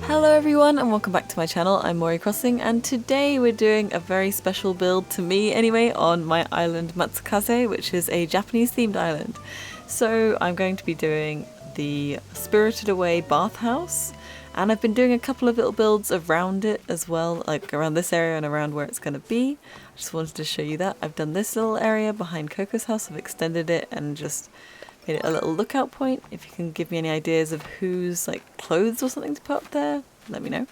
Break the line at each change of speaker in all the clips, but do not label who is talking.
Hello everyone and welcome back to my channel. I'm Mori Crossing and today we're doing a very special build, to me anyway, on my island Matsukaze, which is a Japanese themed island. So I'm going to be doing the Spirited Away bathhouse, and I've been doing a couple of little builds around it as well, like around this area and around where it's going to be. I just wanted to show you that. I've done this little area behind Coco's house, I've extended it and just made it a little lookout point. If you can give me any ideas of whose like clothes or something to put up there, let me know.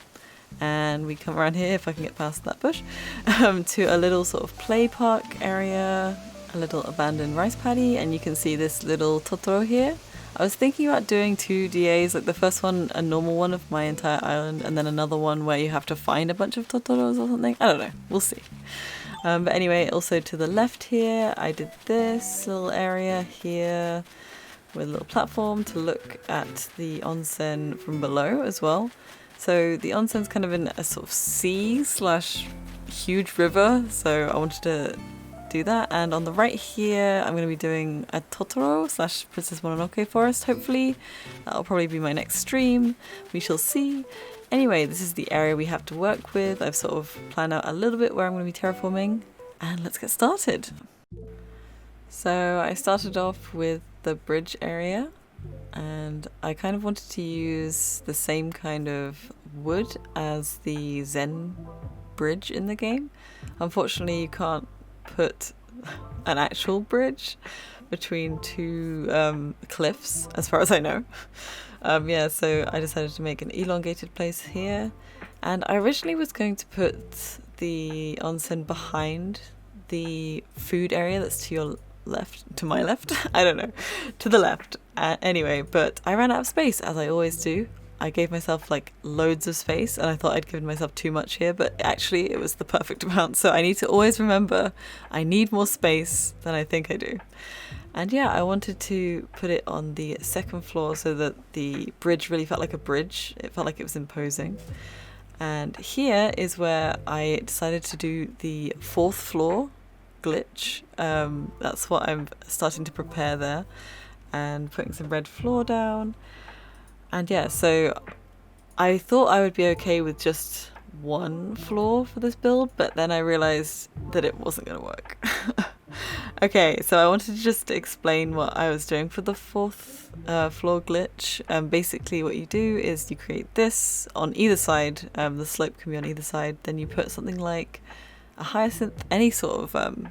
And we come around here, if I can get past that bush, to a little sort of play park area, a little abandoned rice paddy, and you can see this little Totoro here. I was thinking about doing two DAs, like the first one a normal one of my entire island, and then another one where you have to find a bunch of Totoros or something. I don't know, we'll see. But anyway, also to the left here, I did this little area here with a little platform to look at the onsen from below as well. So the onsen's kind of in a sort of sea/huge river, so I wanted to do that. And on the right here, I'm going to be doing a Totoro/Princess Mononoke forest, hopefully. That'll probably be my next stream. We shall see. Anyway, this is the area we have to work with. I've sort of planned out a little bit where I'm going to be terraforming, and let's get started. So I started off with the bridge area, and I kind of wanted to use the same kind of wood as the Zen bridge in the game. Unfortunately, you can't put an actual bridge between two cliffs, as far as I know. Yeah, so I decided to make an elongated place here, and I originally was going to put the onsen behind the food area that's to your left, to my left, I don't know, to the left. Anyway, but I ran out of space, as I always do. I gave myself like loads of space, and I thought I'd given myself too much here, but actually it was the perfect amount. So I need to always remember I need more space than I think I do. And yeah, I wanted to put it on the second floor so that the bridge really felt like a bridge. It felt like it was imposing. And here is where I decided to do the fourth floor glitch. That's what I'm starting to prepare there, and putting some red floor down. And yeah, so I thought I would be okay with just one floor for this build, but then I realized that it wasn't going to work. Okay, so I wanted to just explain what I was doing for the fourth floor glitch. Basically what you do is you create this on either side. The slope can be on either side. Then you put something like a hyacinth, any sort of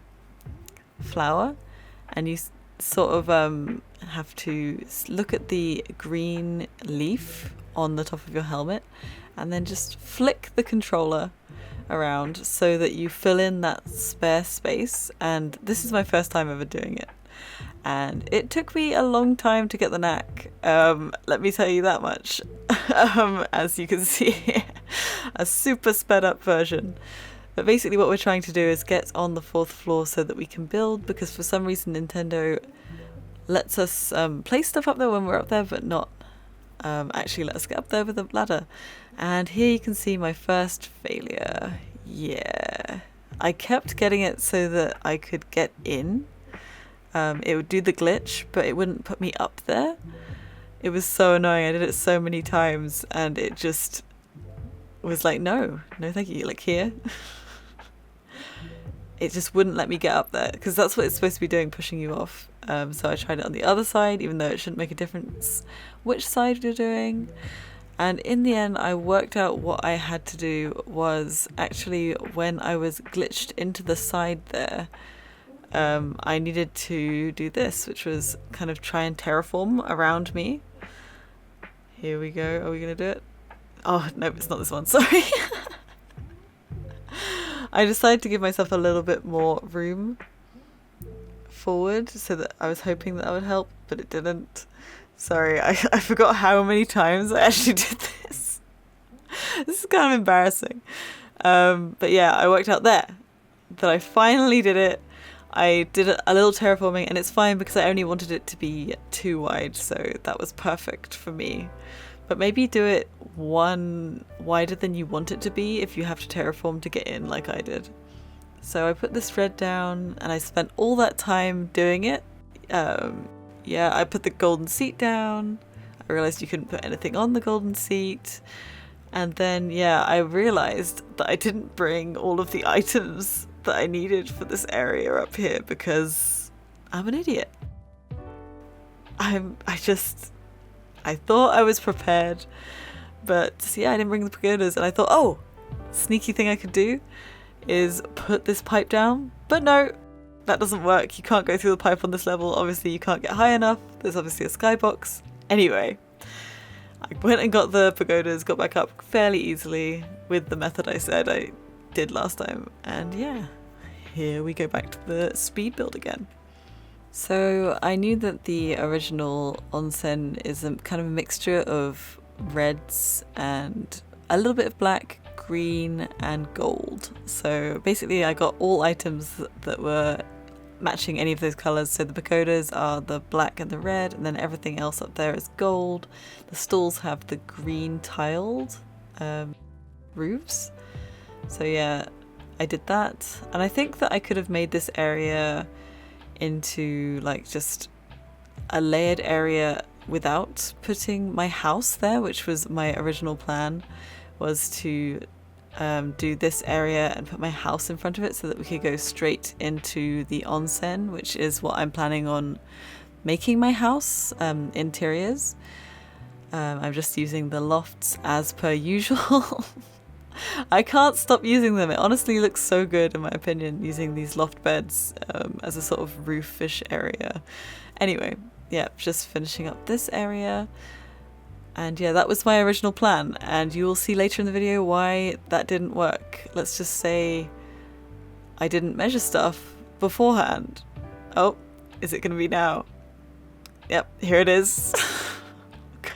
flower, and you sort of have to look at the green leaf on the top of your helmet, and then just flick the controller around so that you fill in that spare space. And this is my first time ever doing it, and it took me a long time to get the knack, let me tell you that much. As you can see here, a super sped up version. But basically what we're trying to do is get on the fourth floor so that we can build, because for some reason Nintendo lets us place stuff up there when we're up there, but not actually let us get up there with a ladder. And here you can see my first failure. Yeah, I kept getting it so that I could get in. It would do the glitch, but it wouldn't put me up there. It was so annoying. I did it so many times, and it just was like, no thank you, like here. It just wouldn't let me get up there, because that's what it's supposed to be doing, pushing you off. So I tried it on the other side, even though it shouldn't make a difference which side you're doing. And in the end, I worked out what I had to do was actually, when I was glitched into the side there, I needed to do this, which was kind of try and terraform around me. Here we go. Are we going to do it? Oh, no, it's not this one. Sorry. I decided to give myself a little bit more room forward, so that I was hoping that would help, but it didn't. Sorry, I forgot how many times I actually did this. This is kind of embarrassing. But yeah, I worked out there that I finally did it. I did a little terraforming, and it's fine because I only wanted it to be 2 wide, so that was perfect for me. But maybe do it 1 wider than you want it to be if you have to terraform to get in, like I did. So I put this red down, and I spent all that time doing it. Yeah, I put the golden seat down. I realized you couldn't put anything on the golden seat. And then, yeah, I realized that I didn't bring all of the items that I needed for this area up here because I'm an idiot. I thought I was prepared, but yeah, I didn't bring the pagodas, and I thought, oh, sneaky thing I could do is put this pipe down, but no, that doesn't work. You can't go through the pipe on this level. Obviously, you can't get high enough. There's obviously a skybox. Anyway, I went and got the pagodas, got back up fairly easily with the method I said I did last time, and yeah, here we go back to the speed build again. So I knew that the original onsen is a kind of a mixture of reds and a little bit of black, green and gold. So basically I got all items that were matching any of those colours. So the pagodas are the black and the red, and then everything else up there is gold. The stalls have the green tiled roofs. So yeah, I did that. And I think that I could have made this area into like just a layered area without putting my house there, which was my original plan, was to do this area and put my house in front of it so that we could go straight into the onsen, which is what I'm planning on making my house interiors. I'm just using the lofts as per usual. I can't stop using them. It honestly looks so good in my opinion, using these loft beds as a sort of roofish area. Anyway, yeah, just finishing up this area. And yeah, that was my original plan, and you will see later in the video why that didn't work. Let's just say I didn't measure stuff beforehand. Oh, is it gonna be now? Yep, here it is.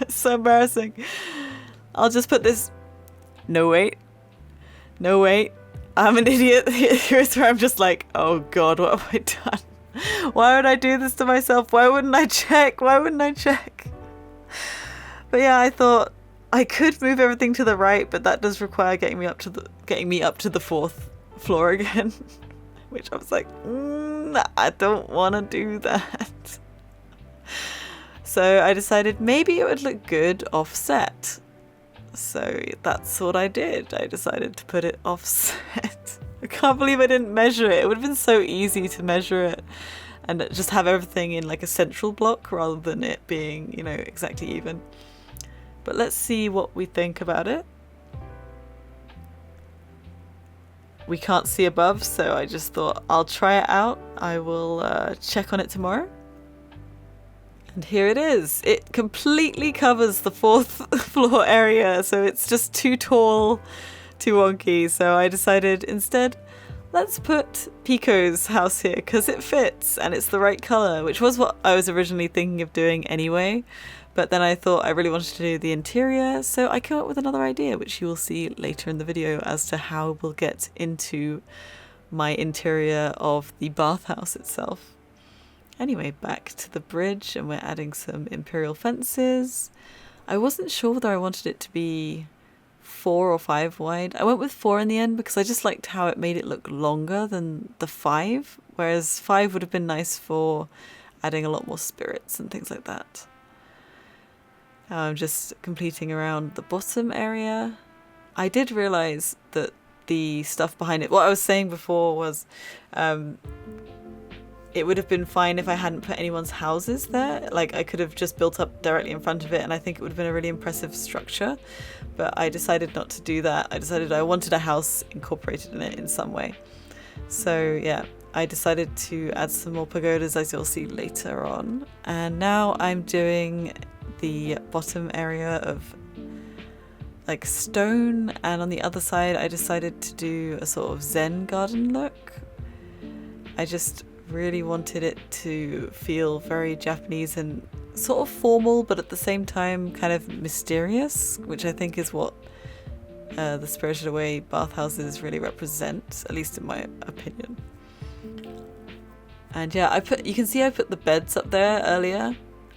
It's so embarrassing. I'll just put this. No, wait. No, wait. I'm an idiot. Here's where I'm just like, oh god, what have I done? Why would I do this to myself? Why wouldn't I check? Why wouldn't I check? But yeah, I thought I could move everything to the right, but that does require getting me up to the fourth floor again. Which I was like, I don't want to do that. So I decided maybe it would look good offset. So that's what I did. I decided to put it offset. I can't believe I didn't measure it. It would have been so easy to measure it and just have everything in like a central block rather than it being, you know, exactly even. But let's see what we think about it. We can't see above, so I just thought I'll try it out. I will check on it tomorrow. And here it is. It completely covers the fourth floor area, so it's just too tall, too wonky. So I decided instead, let's put Pekoe's house here because it fits and it's the right color, which was what I was originally thinking of doing anyway. But then I thought I really wanted to do the interior, so I came up with another idea, which you will see later in the video as to how we'll get into my interior of the bathhouse itself. Anyway, back to the bridge, and we're adding some imperial fences. I wasn't sure whether I wanted it to be 4 or 5 wide. I went with 4 in the end because I just liked how it made it look longer than the 5, whereas 5 would have been nice for adding a lot more spirits and things like that. I'm just completing around the bottom area. I did realise that the stuff behind it, what I was saying before was it would have been fine if I hadn't put anyone's houses there. Like I could have just built up directly in front of it and I think it would have been a really impressive structure. But I decided not to do that. I decided I wanted a house incorporated in it in some way. So yeah, I decided to add some more pagodas as you'll see later on. And now I'm doing the bottom area of like stone, and on the other side I decided to do a sort of Zen garden look. I just really wanted it to feel very Japanese and sort of formal, but at the same time kind of mysterious, which I think is what the Spirited Away bathhouses really represent, at least in my opinion. And yeah, you can see I put the beds up there earlier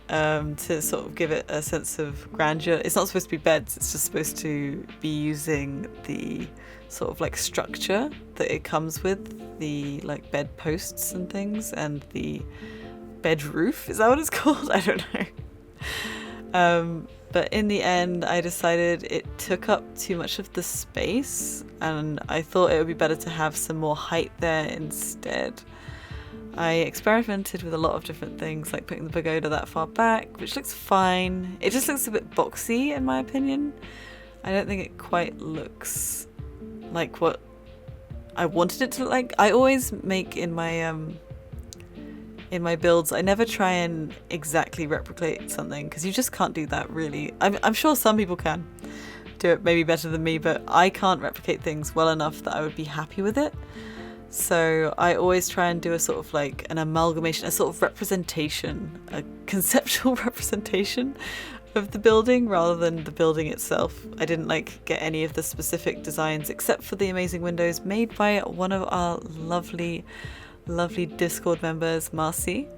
to sort of give it a sense of grandeur. It's not supposed to be beds, it's just supposed to be using the sort of like structure that it comes with, the like bed posts and things, and the bed roof, is that what it's called? I don't know. But in the end, I decided it took up too much of the space, and I thought it would be better to have some more height there instead. I experimented with a lot of different things, like putting the pagoda that far back, which looks fine. It just looks a bit boxy in my opinion. I don't think it quite looks like what I wanted it to look like. I always make in my builds, I never try and exactly replicate something, because you just can't do that really. I'm sure some people can do it maybe better than me, but I can't replicate things well enough that I would be happy with it. So I always try and do a sort of like an amalgamation, a sort of representation, a conceptual representation of the building rather than the building itself. I didn't like get any of the specific designs except for the amazing windows made by one of our lovely Discord members, Marcy.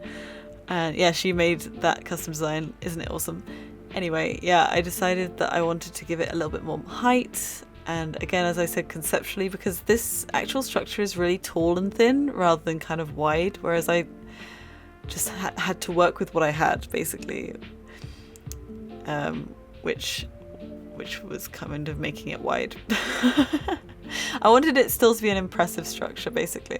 And yeah, she made that custom design. Isn't it awesome? Anyway, yeah, I decided that I wanted to give it a little bit more height. And again, as I said, conceptually, because this actual structure is really tall and thin rather than kind of wide, whereas I just had to work with what I had, basically, which was kind of making it wide. I wanted it still to be an impressive structure, basically.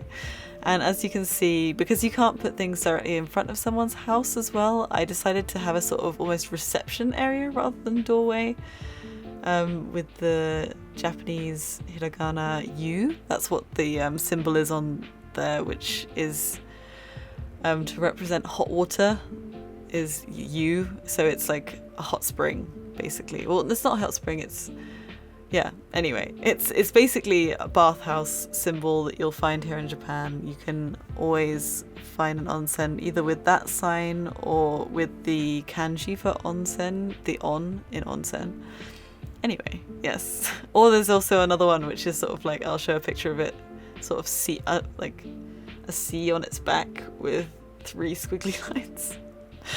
And as you can see, because you can't put things directly in front of someone's house as well, I decided to have a sort of almost reception area rather than doorway. With the Japanese hiragana yu, that's what the symbol is on there, which is to represent hot water, is yu, so it's like a hot spring, basically. Well, it's not a hot spring, it's, yeah, anyway, it's basically a bathhouse symbol that you'll find here in Japan. You can always find an onsen either with that sign or with the kanji for onsen, the on in onsen. Anyway, yes. Or there's also another one which is sort of like, I'll show a picture of it, sort of C, like a C on its back with 3 squiggly lines.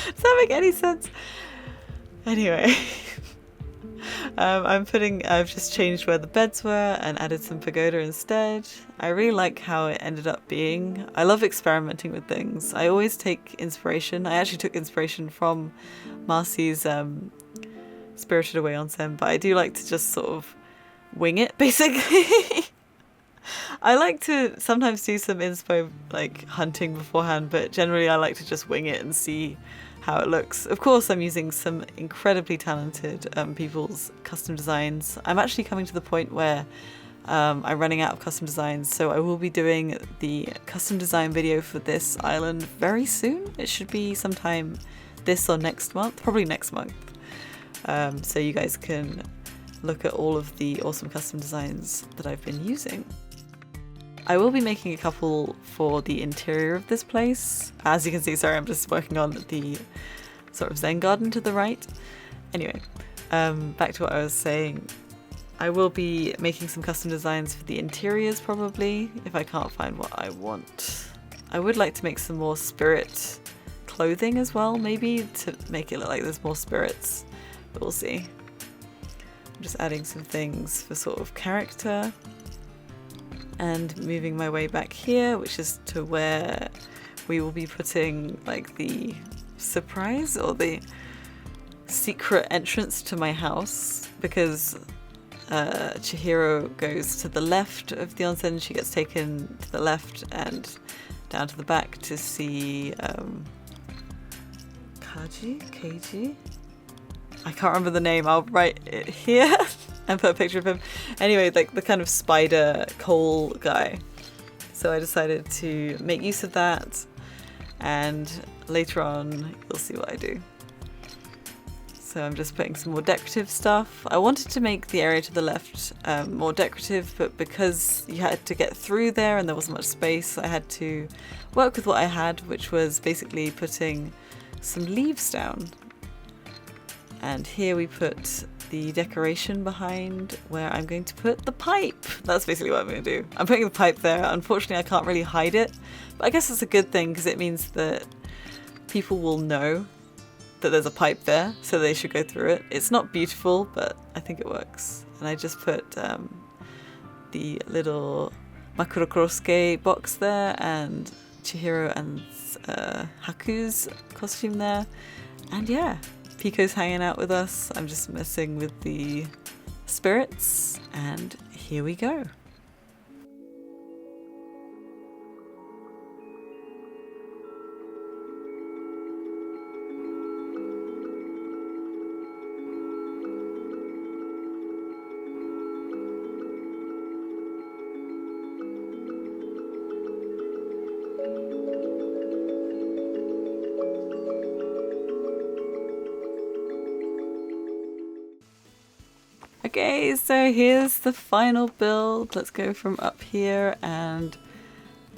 Does that make any sense? Anyway, I've just changed where the beds were and added some pagoda instead. I really like how it ended up being. I love experimenting with things. I always take inspiration. I actually took inspiration from Marcy's Spirited Away onsen, but I do like to just sort of wing it, basically. I like to sometimes do some inspo like hunting beforehand, but generally I like to just wing it and see how it looks. Of course, I'm using some incredibly talented people's custom designs. I'm actually coming to the point where I'm running out of custom designs, so I will be doing the custom design video for this island very soon. It should be sometime this or next month, probably next month. So you guys can look at all of the awesome custom designs that I've been using. I will be making a couple for the interior of this place. As you can see, sorry, I'm just working on the sort of Zen garden to the right. Anyway, back to what I was saying. I will be making some custom designs for the interiors probably, if I can't find what I want. I would like to make some more spirit clothing as well, maybe, to make it look like there's more spirits. But we'll see. I'm just adding some things for sort of character and moving my way back here, which is to where we will be putting like the surprise or the secret entrance to my house, because Chihiro goes to the left of the onsen. She gets taken to the left and down to the back to see Keiji? I can't remember the name. I'll write it here and put a picture of him. Anyway, like the kind of spider coal guy. So I decided to make use of that, and later on you'll see what I do. So I'm just putting some more decorative stuff. I wanted to make the area to the left more decorative, but because you had to get through there and there wasn't much space, I had to work with what I had, which was basically putting some leaves down. And here we put the decoration behind where I'm going to put the pipe. That's basically what I'm going to do. I'm putting the pipe there. Unfortunately, I can't really hide it, but I guess it's a good thing because it means that people will know that there's a pipe there, so they should go through it. It's not beautiful, but I think it works. And I just put the little Makurokorosuke box there and Chihiro and Haku's costume there. And yeah, Pekoe's hanging out with us. I'm just messing with the spirits, and here we go. Okay, so here's the final build. Let's go from up here, and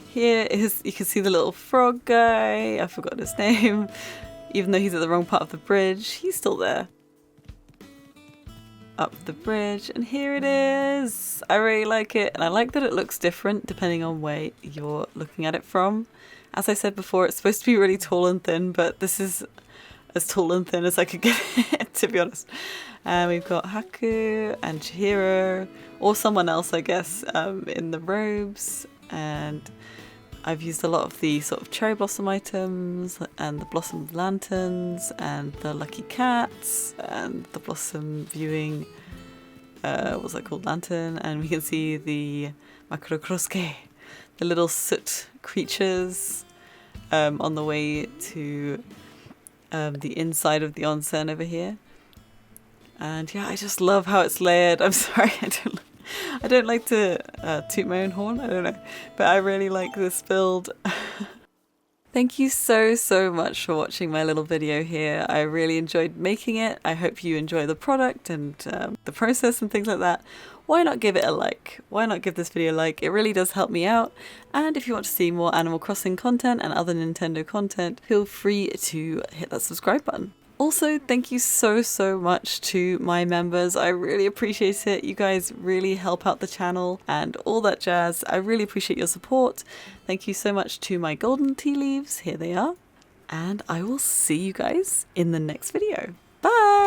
here is, you can see the little frog guy. I forgot his name. Even though he's at the wrong part of the bridge, he's still there. Up the bridge, and here it is. I really like it, and I like that it looks different depending on where you're looking at it from. As I said before, it's supposed to be really tall and thin, but this is as tall and thin as I could get it, to be honest. And we've got Haku and Chihiro, or someone else, I guess, in the robes. And I've used a lot of the sort of cherry blossom items, and the blossom lanterns, and the lucky cats, and the blossom viewing, what's that called, lantern. And we can see the makurokrosuke, the little soot creatures, on the way to the inside of the onsen over here. And yeah, I just love how it's layered. I'm sorry, I don't like to toot my own horn, I don't know, but I really like this build. Thank you so much for watching my little video here. I really enjoyed making it. I hope you enjoy the product and the process and things like that. Why not give it a like? Why not give this video a like? It really does help me out. And if you want to see more Animal Crossing content and other Nintendo content, feel free to hit that subscribe button. Also, thank you so much to my members. I really appreciate it. You guys really help out the channel and all that jazz. I really appreciate your support. Thank you so much to my golden tea leaves. Here they are. And I will see you guys in the next video. Bye!